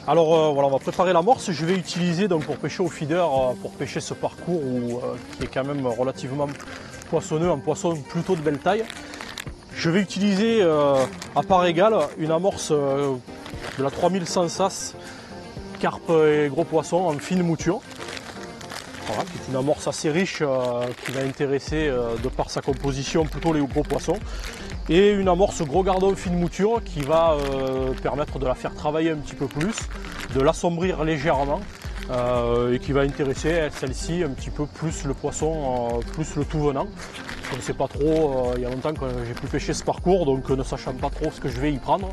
Alors voilà, on va préparer l'amorce. Je vais utiliser donc pour pêcher au feeder, pour pêcher ce parcours qui est quand même relativement poissonneux, un poisson plutôt de belle taille. Je vais utiliser à part égale une amorce de la 3100 sas carpe et gros poisson en fine mouture. Voilà, qui est une amorce assez riche qui va intéresser de par sa composition plutôt les gros poissons. Et une amorce gros gardon fine mouture qui va permettre de la faire travailler un petit peu plus, de l'assombrir légèrement et qui va intéresser celle-ci un petit peu plus le poisson, plus le tout venant. Je ne sais pas trop, il y a longtemps que j'ai pu pêcher ce parcours, donc ne sachant pas trop ce que je vais y prendre,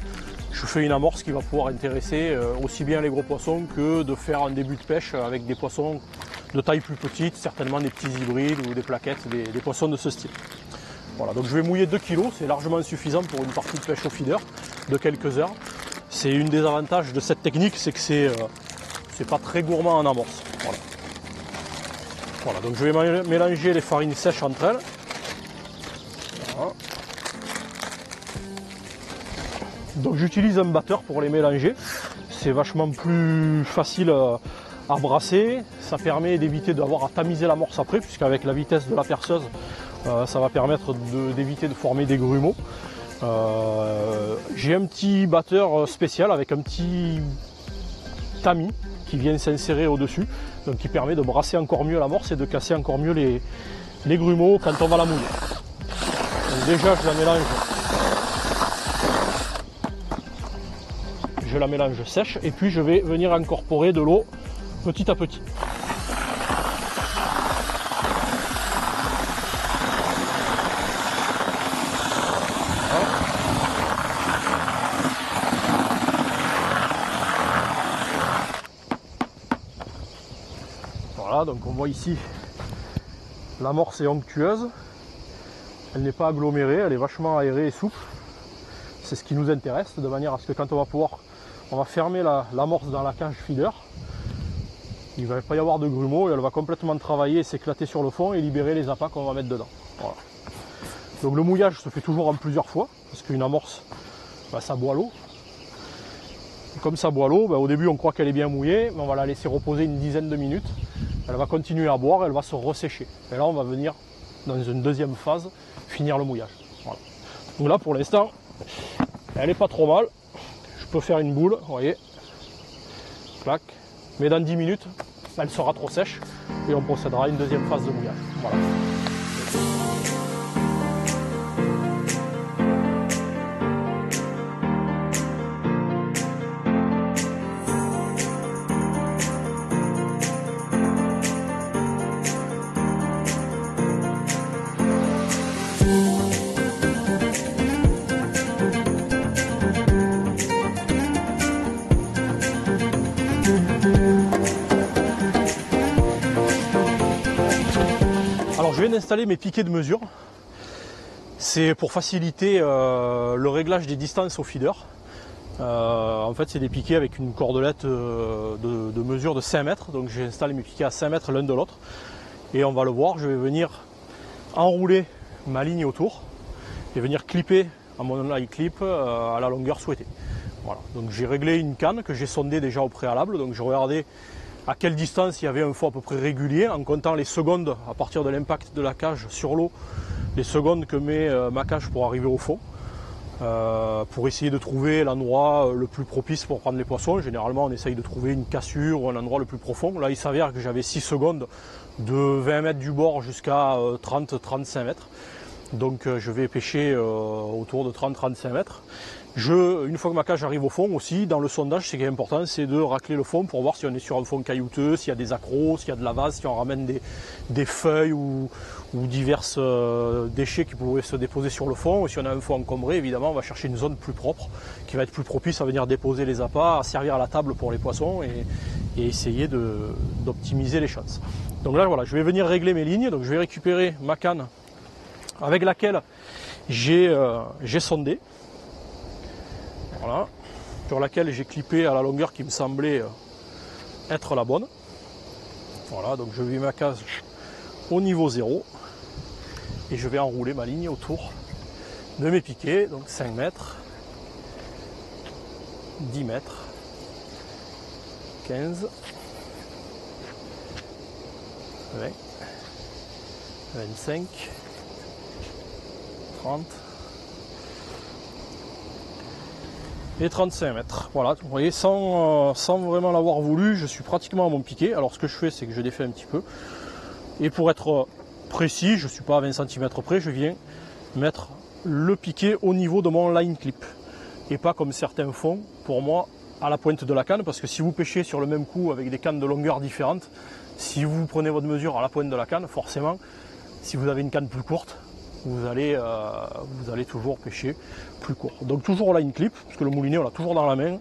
je fais une amorce qui va pouvoir intéresser aussi bien les gros poissons que de faire un début de pêche avec des poissons de taille plus petite, certainement des petits hybrides ou des plaquettes, des poissons de ce style. Voilà, donc je vais mouiller 2 kg, c'est largement suffisant pour une partie de pêche au feeder de quelques heures. C'est une des avantages de cette technique, c'est que c'est pas très gourmand en amorce. Voilà. Voilà, donc je vais mélanger les farines sèches entre elles. Voilà. Donc j'utilise un batteur pour les mélanger. C'est vachement plus facile à brasser. Ça permet d'éviter d'avoir à tamiser l'amorce après, puisqu'avec la vitesse de la perceuse, ça va permettre d'éviter de former des grumeaux. J'ai un petit batteur spécial avec un petit tamis qui vient s'insérer au-dessus, donc qui permet de brasser encore mieux l'amorce et de casser encore mieux les grumeaux quand on va la mouiller. Donc déjà je la mélange sèche et puis je vais venir incorporer de l'eau petit à petit. Voilà, donc on voit ici l'amorce est onctueuse, elle n'est pas agglomérée, elle est vachement aérée et souple. C'est ce qui nous intéresse, de manière à ce que quand on va fermer l'amorce dans la cage feeder, il ne va pas y avoir de grumeaux et elle va complètement travailler, s'éclater sur le fond et libérer les appâts qu'on va mettre dedans. Voilà. Donc le mouillage se fait toujours en plusieurs fois, parce qu'une amorce, ça boit l'eau. Comme ça boit l'eau, au début on croit qu'elle est bien mouillée, mais on va la laisser reposer une dizaine de minutes. Elle va continuer à boire, elle va se ressécher. Et là on va venir, dans une deuxième phase, finir le mouillage. Voilà. Donc là pour l'instant, elle n'est pas trop mal. Je peux faire une boule, vous voyez. Clac. Mais dans 10 minutes, elle sera trop sèche et on procédera à une deuxième phase de mouillage. Voilà. Alors je viens d'installer mes piquets de mesure. C'est pour faciliter le réglage des distances au feeder. En fait c'est des piquets avec une cordelette de mesure de 5 mètres. Donc j'ai installé mes piquets à 5 mètres l'un de l'autre. Et on va le voir, je vais venir enrouler ma ligne autour et venir clipper à mon light clip à la longueur souhaitée. Voilà. Donc j'ai réglé une canne que j'ai sondée déjà au préalable. Donc je regardais à quelle distance il y avait un fond à peu près régulier en comptant les secondes à partir de l'impact de la cage sur l'eau, les secondes que met ma cage pour arriver au fond, pour essayer de trouver l'endroit le plus propice pour prendre les poissons. Généralement on essaye de trouver une cassure ou un endroit le plus profond. Là il s'avère que j'avais 6 secondes de 20 mètres du bord jusqu'à 30-35 mètres. Donc je vais pêcher autour de 30-35 mètres. Une fois que ma cage arrive au fond aussi, dans le sondage, ce qui est important, c'est de racler le fond pour voir si on est sur un fond caillouteux, s'il y a des accros, s'il y a de la vase, si on ramène des feuilles ou divers déchets qui pourraient se déposer sur le fond. Et si on a un fond encombré, évidemment, on va chercher une zone plus propre, qui va être plus propice à venir déposer les appâts, à servir à la table pour les poissons et essayer d'optimiser les chances. Donc là, voilà, je vais venir régler mes lignes. Donc je vais récupérer ma canne avec laquelle j'ai sondé. Voilà, sur laquelle j'ai clippé à la longueur qui me semblait être la bonne. Voilà, donc je mets ma case au niveau 0 et je vais enrouler ma ligne autour de mes piquets, donc 5 mètres, 10 mètres, 15, 20, 25, 30 et 35 mètres. Voilà, vous voyez, sans vraiment l'avoir voulu, je suis pratiquement à mon piqué. Alors ce que je fais, c'est que je défais un petit peu. Et pour être précis, je ne suis pas à 20 cm près, je viens mettre le piqué au niveau de mon line clip. Et pas comme certains font, pour moi, à la pointe de la canne, parce que si vous pêchez sur le même coup avec des cannes de longueur différentes, si vous prenez votre mesure à la pointe de la canne, forcément, si vous avez une canne plus courte, vous allez toujours pêcher plus court. Donc toujours au line clip, parce que le moulinet on l'a toujours dans la main,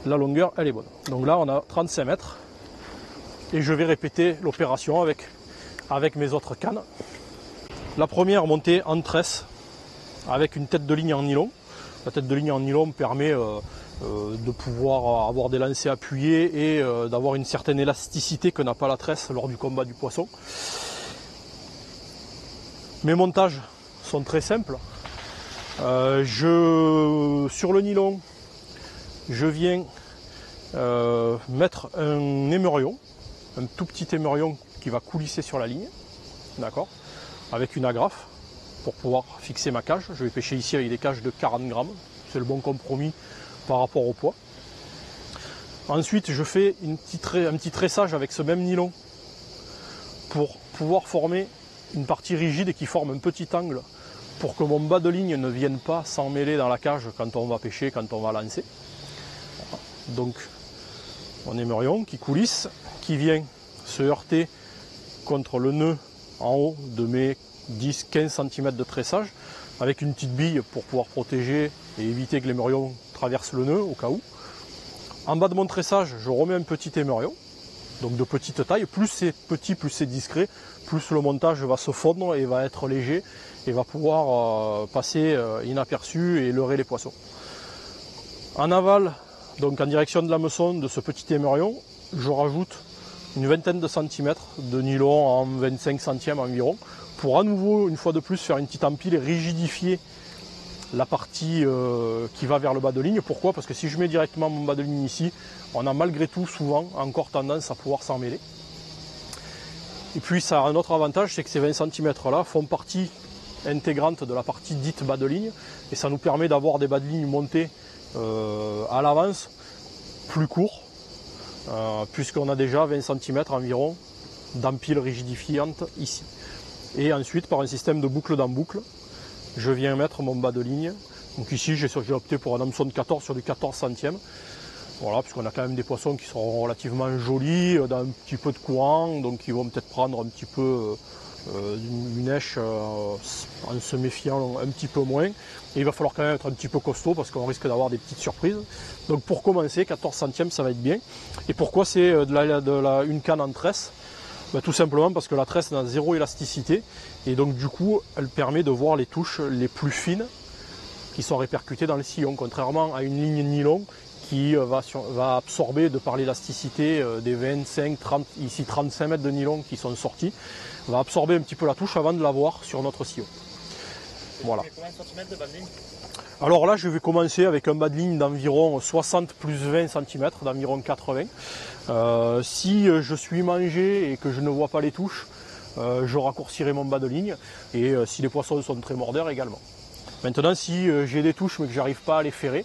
la longueur elle est bonne. Donc là on a 35 mètres et je vais répéter l'opération avec mes autres cannes. La première montée en tresse avec une tête de ligne en nylon. La tête de ligne en nylon permet de pouvoir avoir des lancers appuyés et d'avoir une certaine élasticité que n'a pas la tresse lors du combat du poisson. Mes montages sont très simples. Sur le nylon, je viens mettre un émerion, un tout petit émerion qui va coulisser sur la ligne, d'accord, avec une agrafe pour pouvoir fixer ma cage. Je vais pêcher ici avec des cages de 40 grammes, c'est le bon compromis par rapport au poids. Ensuite, je fais un petit tressage avec ce même nylon pour pouvoir former une partie rigide et qui forme un petit angle pour que mon bas de ligne ne vienne pas s'emmêler dans la cage quand on va pêcher, quand on va lancer. Donc mon émerion qui coulisse, qui vient se heurter contre le nœud en haut de mes 10-15 cm de tressage avec une petite bille pour pouvoir protéger et éviter que l'émerion traverse le nœud au cas où. En bas de mon tressage, je remets un petit émerion, donc de petite taille. Plus c'est petit, plus c'est discret, plus le montage va se fondre et va être léger et va pouvoir passer inaperçu et leurrer les poissons. En aval, donc en direction de l'hameçon de ce petit émerion, je rajoute une vingtaine de centimètres de nylon en 25 centièmes environ pour à nouveau, une fois de plus, faire une petite empile et rigidifier la partie qui va vers le bas de ligne. Pourquoi? Parce que si je mets directement mon bas de ligne ici, on a malgré tout souvent encore tendance à pouvoir s'en mêler. Et puis ça a un autre avantage, c'est que ces 20 cm là font partie intégrante de la partie dite bas de ligne et ça nous permet d'avoir des bas de ligne montés à l'avance plus courts puisqu'on a déjà 20 cm environ d'empile rigidifiante ici. Et ensuite par un système de boucle dans boucle, je viens mettre mon bas de ligne. Donc ici j'ai opté pour un hameçon de 14 sur du 14 centièmes. Voilà, puisqu'on a quand même des poissons qui sont relativement jolis, dans un petit peu de courant, donc ils vont peut-être prendre un petit peu une èche en se méfiant un petit peu moins. Et il va falloir quand même être un petit peu costaud parce qu'on risque d'avoir des petites surprises. Donc pour commencer, 14 centièmes ça va être bien. Et pourquoi c'est une canne en tresse? Tout simplement parce que la tresse n'a zéro élasticité et donc du coup elle permet de voir les touches les plus fines qui sont répercutées dans le sillon, contrairement à une ligne nylon qui va absorber de par l'élasticité des 25, 30, ici 35 mètres de nylon qui sont sortis, va absorber un petit peu la touche avant de la voir sur notre sillon. Voilà. Combien de centimètres de bas de ligne? Alors là je vais commencer avec un bas de ligne d'environ 60 plus 20 cm, d'environ 80. Si je suis mangé et que je ne vois pas les touches, je raccourcirai mon bas de ligne et si les poissons sont très mordeurs également. Maintenant si j'ai des touches mais que j'arrive pas à les ferrer,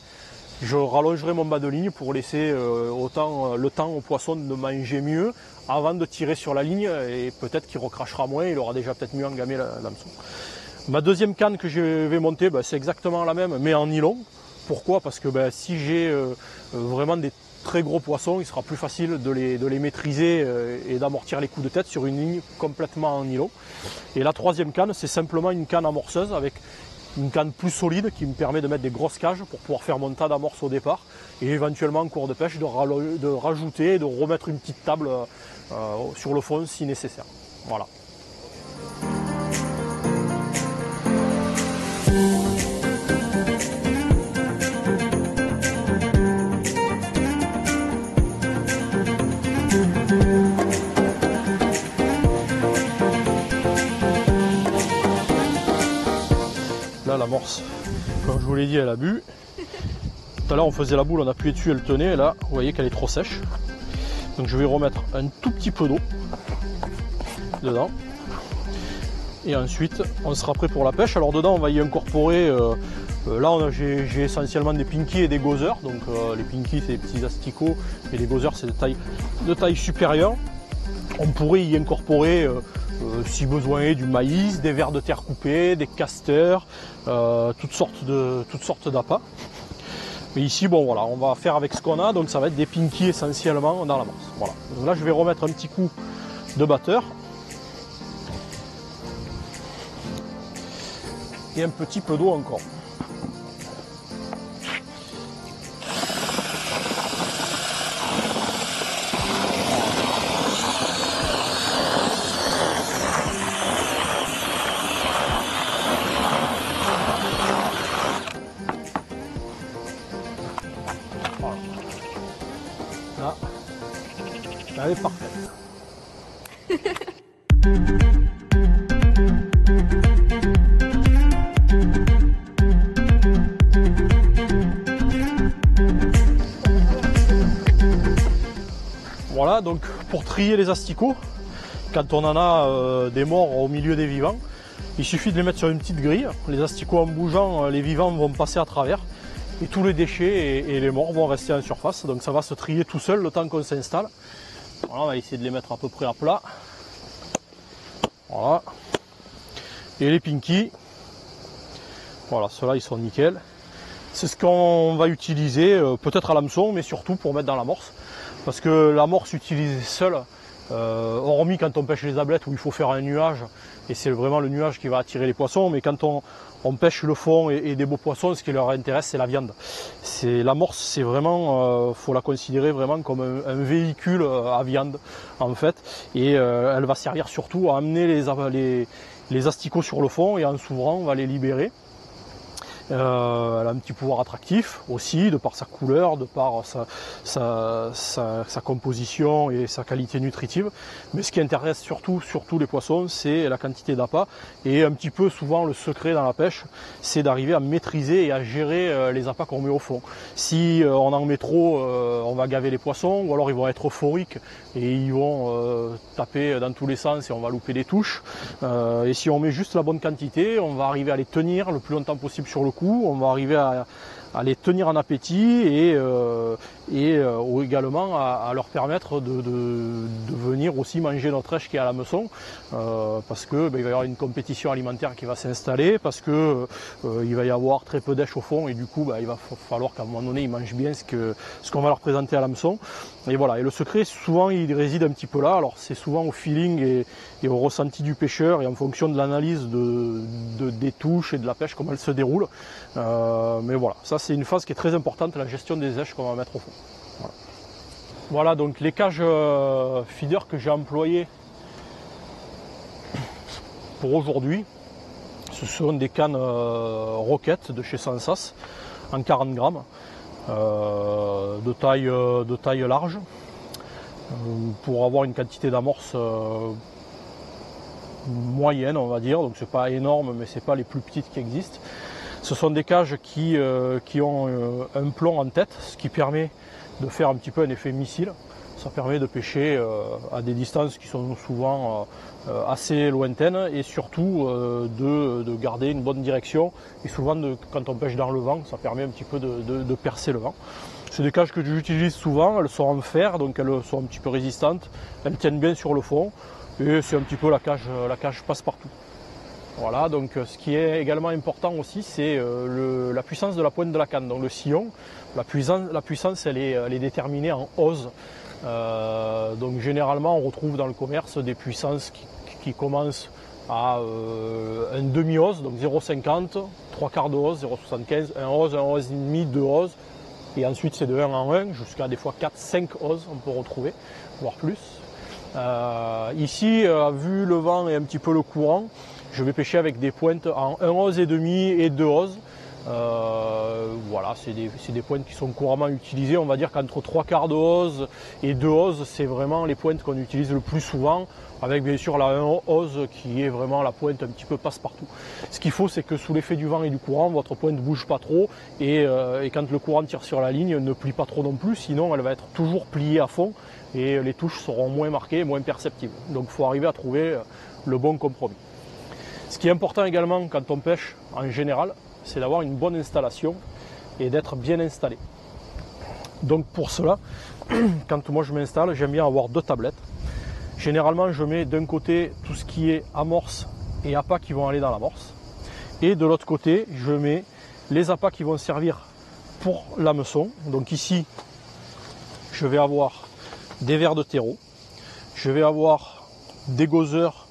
je rallongerai mon bas de ligne pour laisser le temps au poisson de manger mieux avant de tirer sur la ligne et peut-être qu'il recrachera moins, il aura déjà peut-être mieux engamé l'hameçon. Ma deuxième canne que je vais monter, c'est exactement la même mais en nylon. Pourquoi? Parce que si j'ai vraiment des très gros poissons, il sera plus facile de les maîtriser et d'amortir les coups de tête sur une ligne complètement en nylon. Et la troisième canne, c'est simplement une canne amorceuse avec une canne plus solide qui me permet de mettre des grosses cages pour pouvoir faire mon tas d'amorce au départ et éventuellement en cours de pêche de rajouter et de remettre une petite table sur le fond si nécessaire. Voilà. Là l'amorce, comme je vous l'ai dit, elle a bu. Tout à l'heure on faisait la boule, on appuyait dessus, elle tenait, et là vous voyez qu'elle est trop sèche. Donc je vais remettre un tout petit peu d'eau dedans. Et ensuite on sera prêt pour la pêche. Alors dedans on va y incorporer, là j'ai essentiellement des pinkies et des gothers. Donc les pinkies c'est des petits asticots et les gothers c'est de taille supérieure. On pourrait y incorporer si besoin est du maïs, des vers de terre coupés, des casters, toutes sortes d'appâts. Mais ici bon voilà, on va faire avec ce qu'on a, donc ça va être des pinkies essentiellement dans la morse. Voilà. Donc là je vais remettre un petit coup de batteur. Et un petit peu d'eau encore. Voilà. Là, elle est parfaite. Voilà, donc pour trier les asticots, quand on en a des morts au milieu des vivants, il suffit de les mettre sur une petite grille. Les asticots en bougeant, les vivants vont passer à travers et tous les déchets et les morts vont rester en surface. Donc ça va se trier tout seul le temps qu'on s'installe. Voilà, on va essayer de les mettre à peu près à plat. Voilà. Et les pinkies, voilà, ceux-là ils sont nickel. C'est ce qu'on va utiliser, peut-être à l'hameçon, mais surtout pour mettre dans l'amorce. Parce que l'amorce utilisée seule, hormis quand on pêche les ablettes où il faut faire un nuage, et c'est vraiment le nuage qui va attirer les poissons, mais quand on pêche le fond et des beaux poissons, ce qui leur intéresse c'est la viande. L'amorce, c'est vraiment, faut la considérer vraiment comme un véhicule à viande en fait, et elle va servir surtout à amener les asticots sur le fond, et en s'ouvrant on va les libérer. Elle a un petit pouvoir attractif aussi, de par sa couleur, de par sa composition et sa qualité nutritive. Mais ce qui intéresse surtout les poissons, c'est la quantité d'appât. Et un petit peu souvent le secret dans la pêche, c'est d'arriver à maîtriser et à gérer les appâts qu'on met au fond. Si on en met trop, on va gaver les poissons, ou alors ils vont être euphoriques et ils vont taper dans tous les sens et on va louper des touches. Et si on met juste la bonne quantité, on va arriver à les tenir le plus longtemps possible sur le coup, on va arriver à les tenir en appétit et également à leur permettre de venir aussi manger notre èche qui est à l'hameçon, parce que il va y avoir une compétition alimentaire qui va s'installer, parce que il va y avoir très peu d'èche au fond et du coup il va falloir qu'à un moment donné ils mangent bien ce qu'on va leur présenter à l'hameçon. Et voilà, et le secret souvent il réside un petit peu là. Alors c'est souvent au feeling et au ressenti du pêcheur et en fonction de l'analyse des touches et de la pêche, comment elle se déroule. Mais voilà, ça c'est une phase qui est très importante, la gestion des èches qu'on va mettre au fond. Voilà, donc les cages feeder que j'ai employées pour aujourd'hui, ce sont des cannes Rocket de chez Sensas en 40 grammes de taille large pour avoir une quantité d'amorce moyenne, on va dire. Donc c'est pas énorme, mais c'est pas les plus petites qui existent. Ce sont des cages qui ont un plomb en tête, ce qui permet de faire un petit peu un effet missile. Ça permet de pêcher à des distances qui sont souvent assez lointaines et surtout de garder une bonne direction. Et souvent, quand on pêche dans le vent, ça permet un petit peu de percer le vent. C'est des cages que j'utilise souvent, elles sont en fer, donc elles sont un petit peu résistantes, elles tiennent bien sur le fond et c'est un petit peu la cage passe-partout. Voilà, donc ce qui est également important aussi, c'est la puissance de la pointe de la canne, donc le sillon. La puissance elle est déterminée en ose. Donc généralement on retrouve dans le commerce des puissances qui commencent à un demi-ose, donc 0,50, 3/4 de ose, 0,75, 1 ose, 1 ose et demi, 2 oses, et ensuite c'est de 1 en 1 jusqu'à des fois 4, 5 oses on peut retrouver, voire plus. Ici, vu le vent et un petit peu le courant, je vais pêcher avec des pointes en 1 ose et demi et 2 oses. Voilà, c'est des pointes qui sont couramment utilisées. On va dire qu'entre 3/4 de hose et 2 hoses, c'est vraiment les pointes qu'on utilise le plus souvent, avec bien sûr la 1 hose qui est vraiment la pointe un petit peu passe-partout. Ce qu'il faut, c'est que sous l'effet du vent et du courant, votre pointe ne bouge pas trop et quand le courant tire sur la ligne, ne plie pas trop non plus, sinon elle va être toujours pliée à fond et les touches seront moins marquées, moins perceptibles. Donc il faut arriver à trouver le bon compromis. Ce qui est important également quand on pêche en général, c'est d'avoir une bonne installation et d'être bien installé. Donc pour cela, quand moi je m'installe, j'aime bien avoir 2 tablettes. Généralement, je mets d'un côté tout ce qui est amorce et appât qui vont aller dans l'amorce. Et de l'autre côté, je mets les appâts qui vont servir pour l'hameçon. Donc ici, je vais avoir des vers de terreau. Je vais avoir des gauzeurs,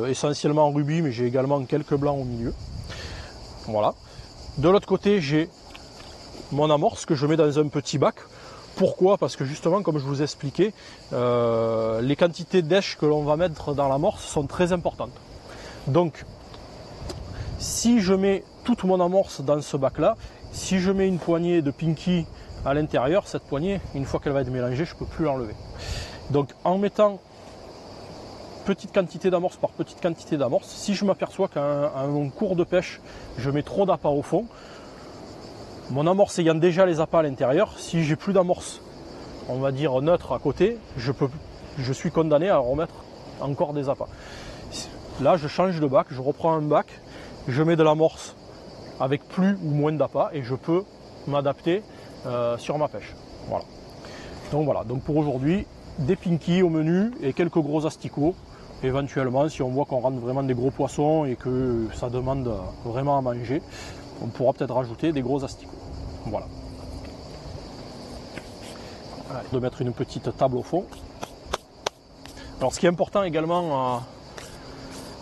essentiellement en rubis, mais j'ai également quelques blancs au milieu. Voilà. De l'autre côté, j'ai mon amorce que je mets dans un petit bac. Pourquoi? Parce que justement, comme je vous expliquais, les quantités d'èche que l'on va mettre dans l'amorce sont très importantes. Donc, si je mets toute mon amorce dans ce bac-là, si je mets une poignée de pinky à l'intérieur, cette poignée, une fois qu'elle va être mélangée, je ne peux plus l'enlever. Donc, en mettant petite quantité d'amorce par petite quantité d'amorce, si je m'aperçois qu'à un cours de pêche, je mets trop d'appât au fond, mon amorce ayant déjà les appâts à l'intérieur, si j'ai plus d'amorce, on va dire neutre à côté, je suis condamné à remettre encore des appâts. Là, je change de bac, je reprends un bac, je mets de l'amorce avec plus ou moins d'appâts et je peux m'adapter sur ma pêche. Voilà. Donc pour aujourd'hui, des pinky au menu et quelques gros asticots. Éventuellement, si on voit qu'on rentre vraiment des gros poissons et que ça demande vraiment à manger, on pourra peut-être rajouter des gros asticots. Voilà. De mettre une petite table au fond. Alors ce qui est important également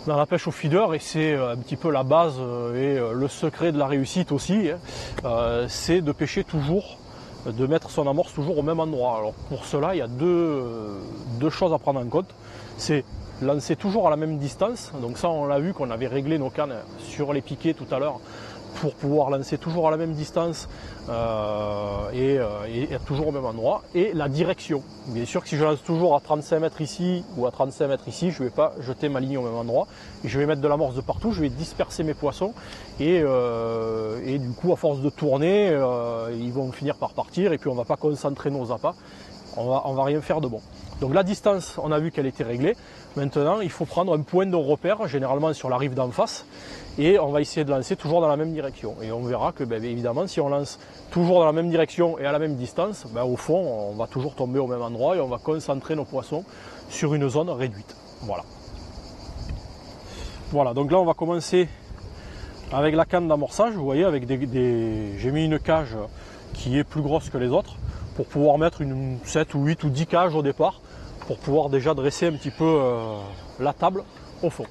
dans la pêche au feeder, et c'est un petit peu la base et le secret de la réussite aussi, c'est de pêcher toujours, de mettre son amorce toujours au même endroit. Alors pour cela, il y a deux choses à prendre en compte. C'est lancer toujours à la même distance. Donc ça, on l'a vu qu'on avait réglé nos cannes sur les piquets tout à l'heure pour pouvoir lancer toujours à la même distance et toujours au même endroit. Et la direction. Bien sûr que si je lance toujours à 35 mètres ici ou à 35 mètres ici, je ne vais pas jeter ma ligne au même endroit. Et je vais mettre de l'amorce de partout, je vais disperser mes poissons. Et du coup, à force de tourner, ils vont finir par partir. Et puis on ne va pas concentrer nos appâts. On va rien faire de bon. Donc la distance, on a vu qu'elle était réglée. Maintenant, il faut prendre un point de repère, généralement sur la rive d'en face, et on va essayer de lancer toujours dans la même direction. Et on verra que, évidemment, si on lance toujours dans la même direction et à la même distance, au fond, on va toujours tomber au même endroit et on va concentrer nos poissons sur une zone réduite. Voilà, donc là, on va commencer avec la canne d'amorçage. Vous voyez, avec j'ai mis une cage qui est plus grosse que les autres, pour pouvoir mettre une 7 ou 8 ou 10 cages au départ, pour pouvoir déjà dresser un petit peu la table au fond.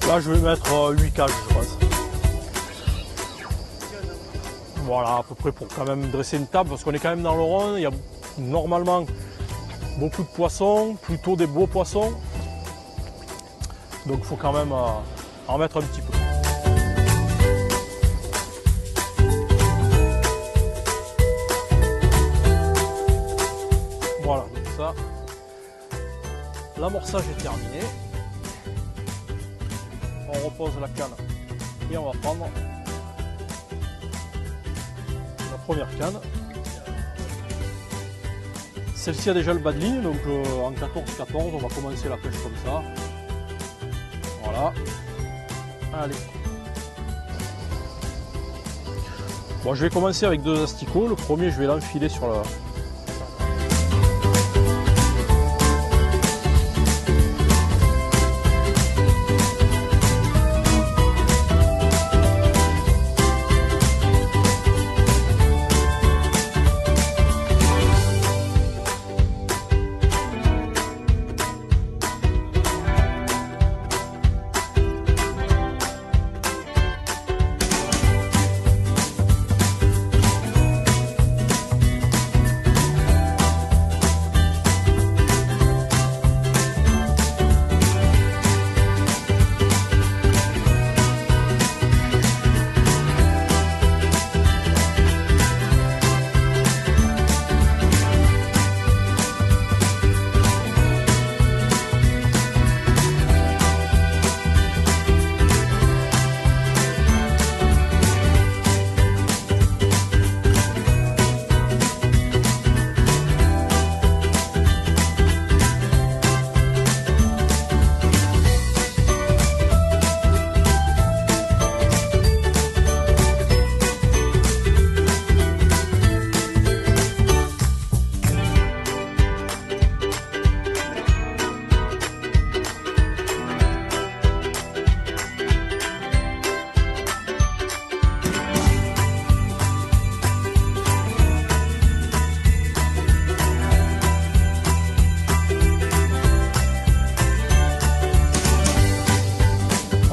Là je vais mettre 8 cages je pense. Voilà, à peu près pour quand même dresser une table, parce qu'on est quand même dans le Rhône, il y a normalement beaucoup de poissons, plutôt des beaux poissons. Donc il faut quand même en mettre un petit peu. Voilà, donc ça, l'amorçage est terminé. On repose la canne et on va prendre première canne. Celle-ci a déjà le bas de ligne, donc en 14-14 on va commencer la pêche comme ça. Voilà. Allez. Bon, je vais commencer avec 2 asticots. Le premier, je vais l'enfiler sur la...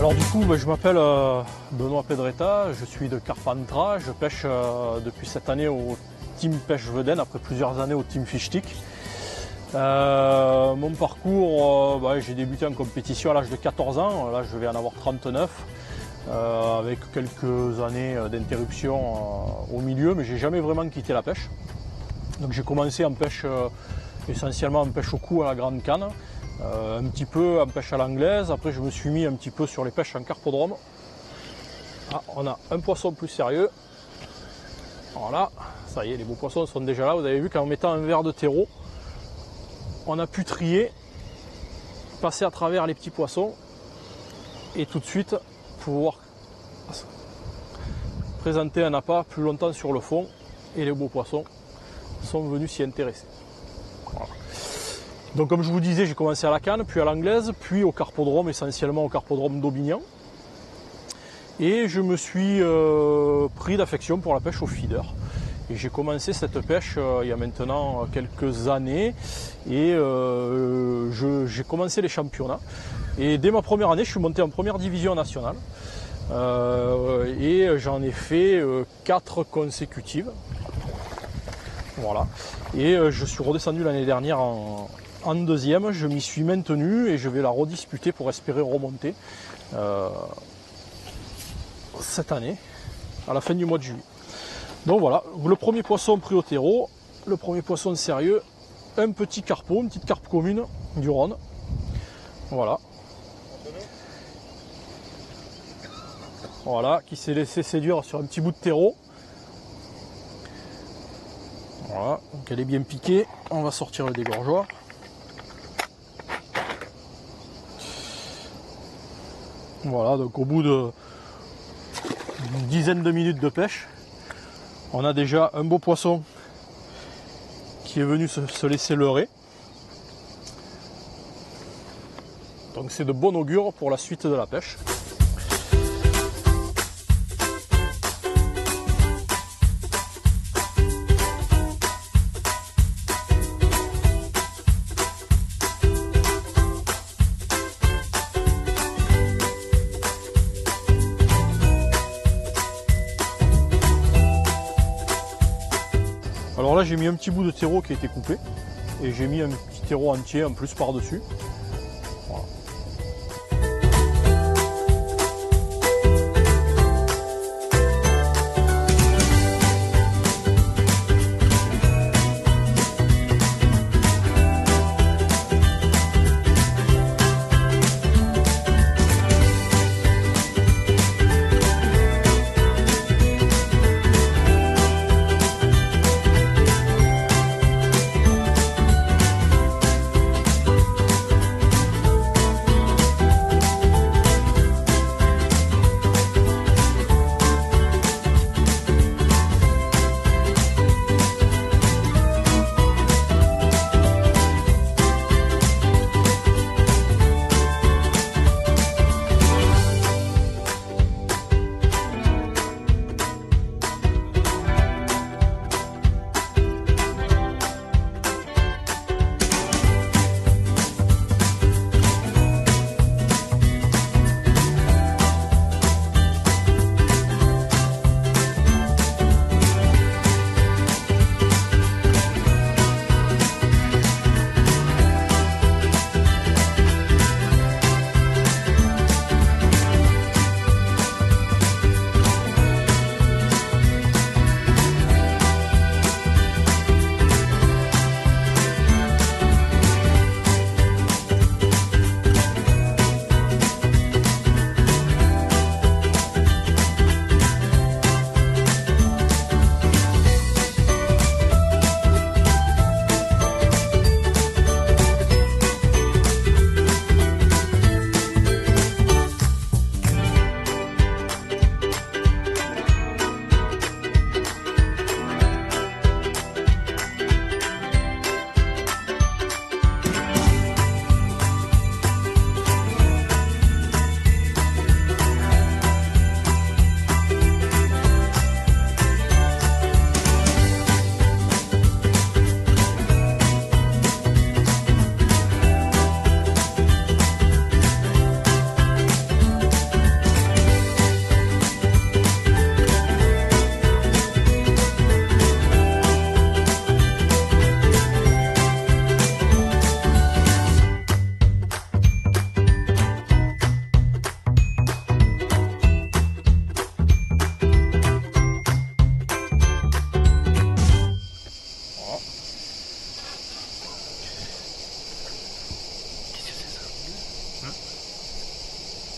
Alors du coup, je m'appelle Benoît Pedretta, je suis de Carpentras, je pêche depuis cette année au Team Pêche Vedène, après plusieurs années au Team Fish Stick. Mon parcours, j'ai débuté en compétition à l'âge de 14 ans, là je vais en avoir 39, avec quelques années d'interruption au milieu, mais j'ai jamais vraiment quitté la pêche. Donc j'ai commencé en pêche, essentiellement en pêche au cou à la grande canne, un petit peu en pêche à l'anglaise, après je me suis mis un petit peu sur les pêches en carpodrome. Ah, on a un poisson plus sérieux, voilà, ça y est, les beaux poissons sont déjà là, vous avez vu qu'en mettant un verre de terreau, on a pu trier, passer à travers les petits poissons et tout de suite pouvoir présenter un appât plus longtemps sur le fond et les beaux poissons sont venus s'y intéresser. Voilà. Donc comme je vous disais, j'ai commencé à la canne, puis à l'anglaise, puis au carpodrome, essentiellement au carpodrome d'Aubignan. Et je me suis pris d'affection pour la pêche au feeder. Et j'ai commencé cette pêche il y a maintenant quelques années et j'ai commencé les championnats. Et dès ma première année, je suis monté en première division nationale et j'en ai fait 4 consécutives. Voilà. Et je suis redescendu l'année dernière en deuxième, je m'y suis maintenu et je vais la redisputer pour espérer remonter cette année, à la fin du mois de juillet. Donc voilà, le premier poisson pris au terreau, le premier poisson sérieux, un petit carpeau, une petite carpe commune du Rhône. Voilà. Voilà, qui s'est laissé séduire sur un petit bout de terreau. Voilà, donc elle est bien piquée, on va sortir le dégorgeoir. Voilà, donc au bout d'une dizaine de minutes de pêche, on a déjà un beau poisson qui est venu se laisser leurrer. Donc c'est de bon augure pour la suite de la pêche. Alors là j'ai mis un petit bout de terreau qui a été coupé et j'ai mis un petit terreau entier en plus par-dessus. Voilà.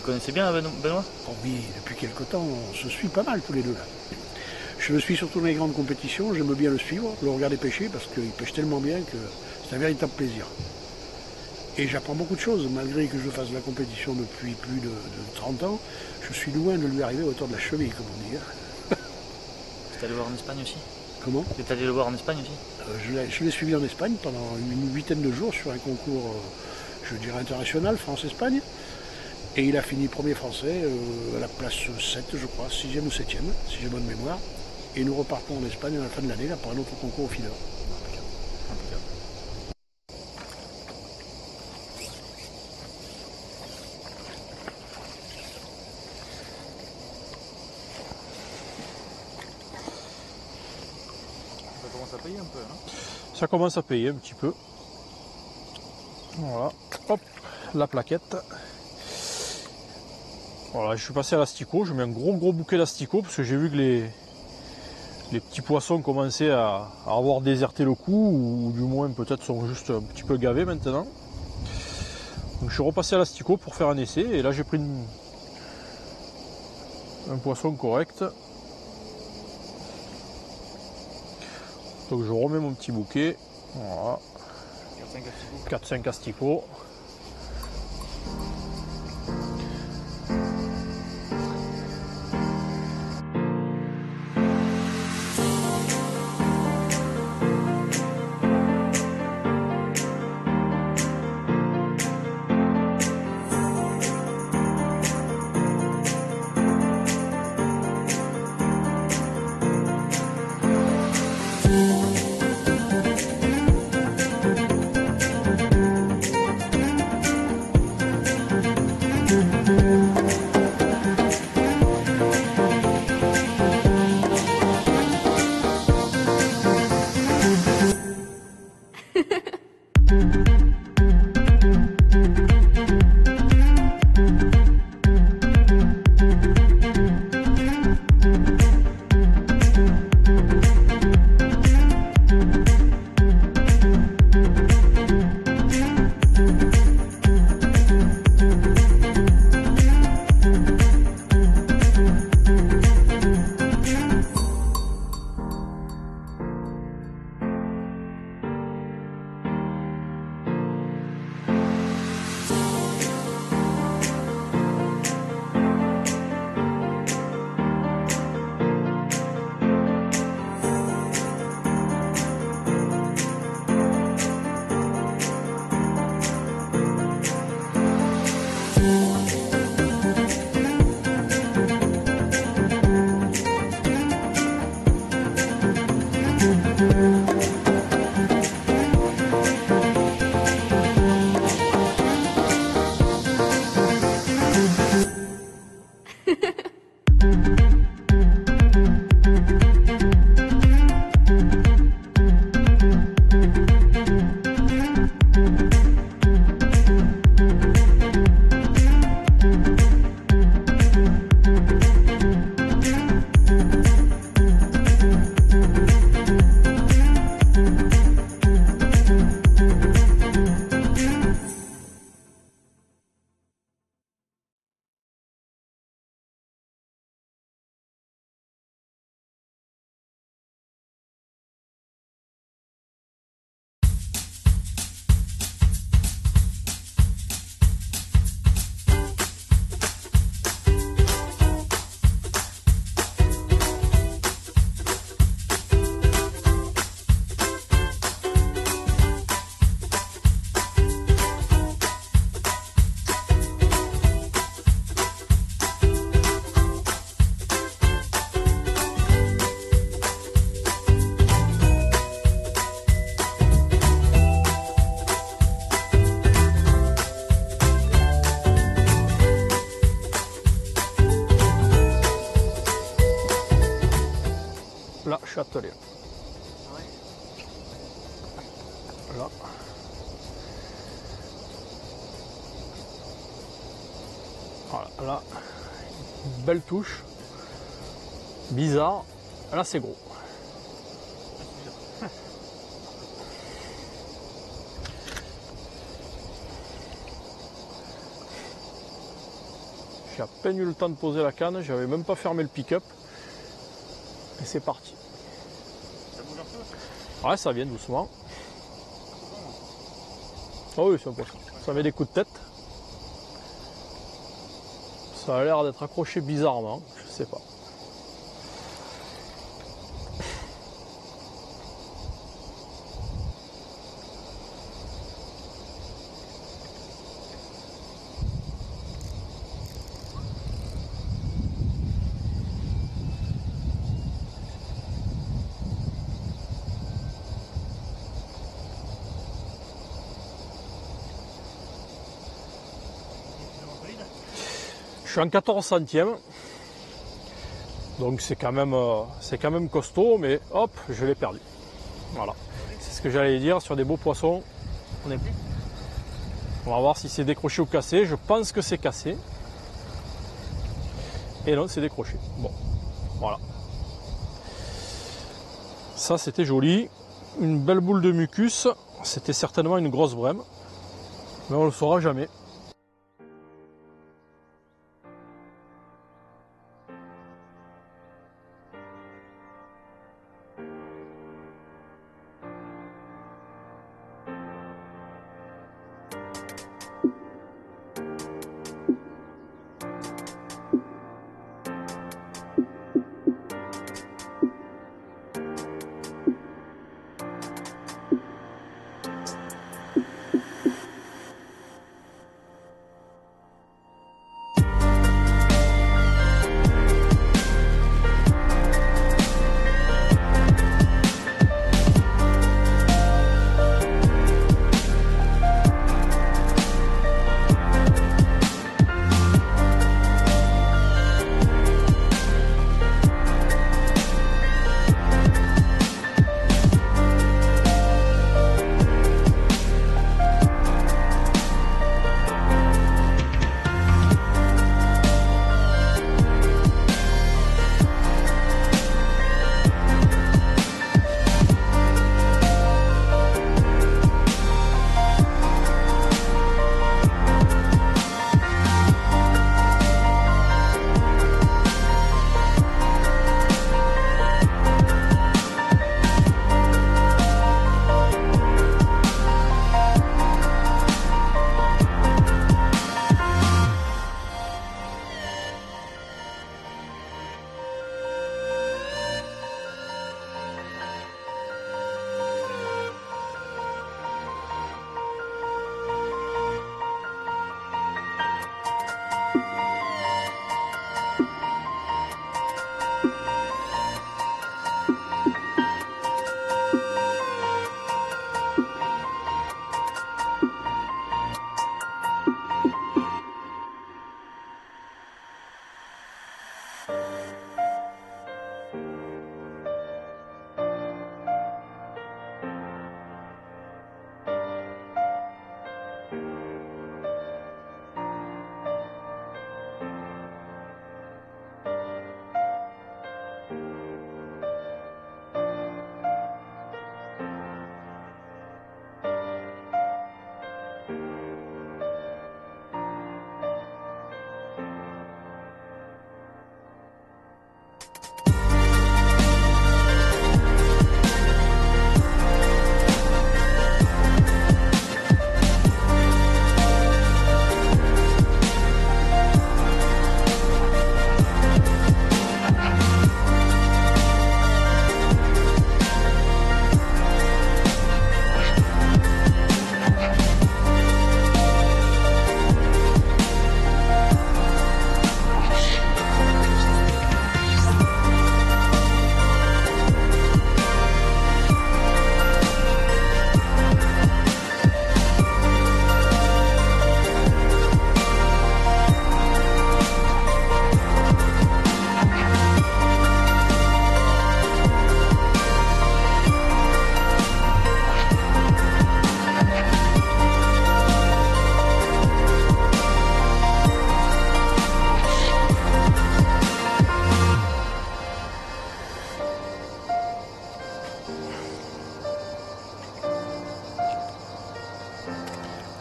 connaissais bien Benoît? Oh oui, depuis quelque temps, on se suit pas mal tous les deux là. Je le suis surtout dans les grandes compétitions, j'aime bien le suivre, le regarder pêcher, parce qu'il pêche tellement bien que c'est un véritable plaisir. Et j'apprends beaucoup de choses, malgré que je fasse de la compétition depuis plus de 30 ans, je suis loin de lui arriver à hauteur de la cheville, comme on dit. Tu es allé le voir en Espagne aussi? Comment? Tu es allé le voir en Espagne aussi? Je l'ai suivi en Espagne pendant une huitaine de jours sur un concours, je dirais international, France-Espagne. Et il a fini premier français à la place 7, je crois, 6e ou 7e, si j'ai bonne mémoire. Et nous repartons en Espagne à la fin de l'année pour un autre concours au feeder. Ça commence à payer un peu, hein? Ça commence à payer un petit peu. Voilà, hop, la plaquette. Voilà, je suis passé à l'asticot, je mets un gros bouquet d'asticots parce que j'ai vu que les petits poissons commençaient à avoir déserté le coup, ou du moins peut-être sont juste un petit peu gavés maintenant. Donc je suis repassé à l'asticot pour faire un essai, et là j'ai pris un poisson correct. Donc je remets mon petit bouquet, voilà, 4-5 asticots. Là, je suis attelé. Là. Voilà, là. Belle touche. Bizarre. Là, c'est gros. J'ai à peine eu le temps de poser la canne, j'avais même pas fermé le pick-up. Et c'est parti. Ça bouge un peu? Ouais, ça vient doucement. Oh oui, c'est un poisson. Ça met des coups de tête. Ça a l'air d'être accroché bizarrement, je sais pas. Je suis en 14 centièmes, donc c'est quand même costaud, mais hop, je l'ai perdu. Voilà, c'est ce que j'allais dire sur des beaux poissons. On va voir si c'est décroché ou cassé. Je pense que c'est cassé. Et non, c'est décroché. Bon, voilà. Ça, c'était joli. Une belle boule de mucus. C'était certainement une grosse brème, mais on ne le saura jamais.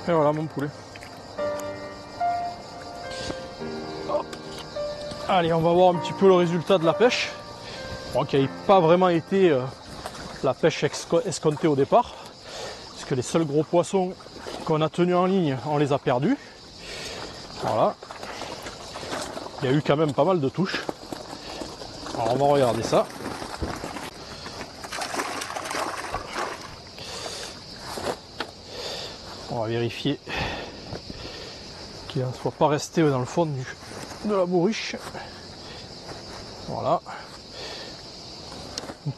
Et voilà mon poulet. Hop. Allez, on va voir un petit peu le résultat de la pêche. Bon, qui n'avait pas vraiment été la pêche escomptée au départ, puisque les seuls gros poissons qu'on a tenus en ligne, on les a perdus. Voilà. Il y a eu quand même pas mal de touches. Alors on va regarder ça. On va vérifier qu'il ne soit pas resté dans le fond de la bourriche. Voilà.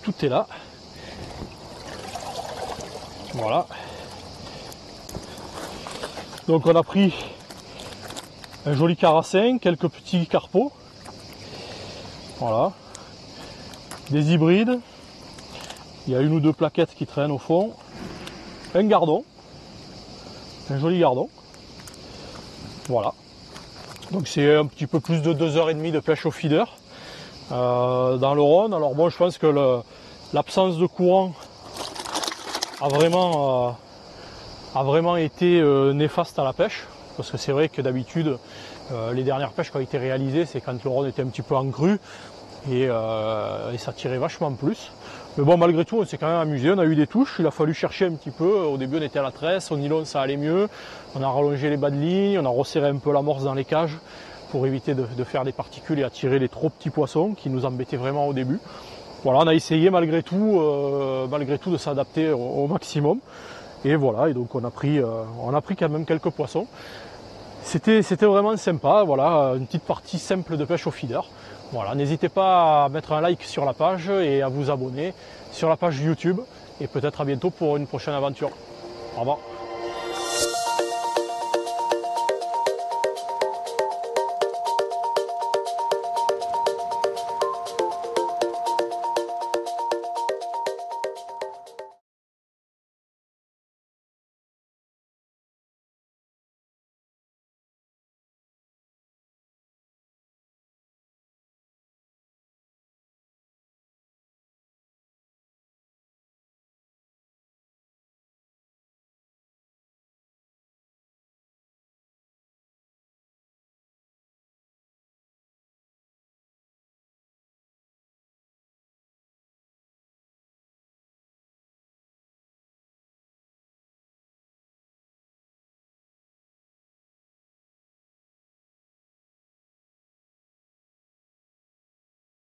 Tout est là. Voilà. Donc on a pris un joli carassin, quelques petits carpeaux. Voilà. Des hybrides. Il y a une ou deux plaquettes qui traînent au fond. Un gardon. Un joli gardon. Voilà. Donc c'est un petit peu plus de 2h30 de pêche au feeder dans le Rhône. Alors bon, je pense que l'absence de courant a vraiment été néfaste à la pêche. Parce que c'est vrai que d'habitude, les dernières pêches qui ont été réalisées, c'est quand le Rhône était un petit peu en crue et ça tirait vachement plus. Mais bon, malgré tout, on s'est quand même amusé, on a eu des touches, il a fallu chercher un petit peu. Au début, on était à la tresse, au nylon, ça allait mieux. On a rallongé les bas de ligne, on a resserré un peu l'amorce dans les cages pour éviter de faire des particules et attirer les trop petits poissons qui nous embêtaient vraiment au début. Voilà, on a essayé malgré tout de s'adapter au maximum. Et voilà, et donc on a pris quand même quelques poissons. C'était vraiment sympa, voilà, une petite partie simple de pêche au feeder. Voilà, n'hésitez pas à mettre un like sur la page et à vous abonner sur la page YouTube. Et peut-être à bientôt pour une prochaine aventure. Au revoir.